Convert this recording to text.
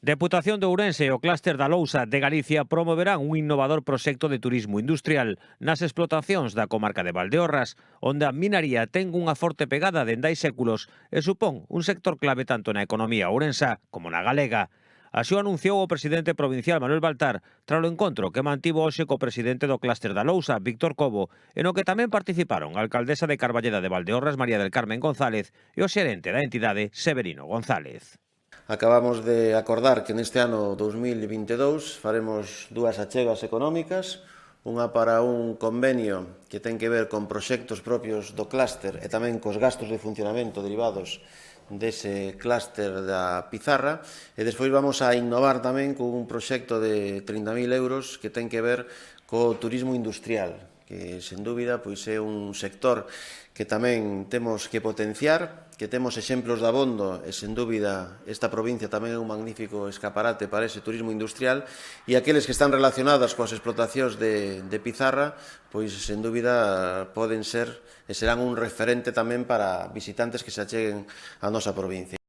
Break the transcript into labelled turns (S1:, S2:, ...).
S1: Deputación de Ourense e o Clúster da Lousa de Galicia promoverán un innovador proxecto de turismo industrial nas explotacións da comarca de Valdeorras, onde a minaría ten unha forte pegada dende hai séculos e supón un sector clave tanto na economía ourensa como na galega. Así o anunciou o presidente provincial Manuel Baltar tras o encontro que mantivo hoxe co presidente do Clúster da Lousa, Víctor Cobo, e no que tamén participaron a alcaldesa de Carballeda de Valdeorras, María del Carmen González, e o xerente da entidade, Severino González.
S2: Acabamos de acordar que neste ano 2022 faremos dúas achegas económicas, unha para un convenio que ten que ver con proxectos propios do clúster e tamén cos gastos de funcionamento derivados dese clúster da pizarra, e despois vamos a innovar tamén con un proxecto de 30.000 euros que ten que ver co turismo industrial, que, sen dúbida, pois é un sector que tamén temos que potenciar, que temos exemplos de abondo e, sen dúbida, esta provincia tamén é un magnífico escaparate para ese turismo industrial, e aqueles que están relacionados coas explotacións de pizarra, pois, sen dúbida, poden ser e serán un referente tamén para visitantes que se acheguen á nosa provincia.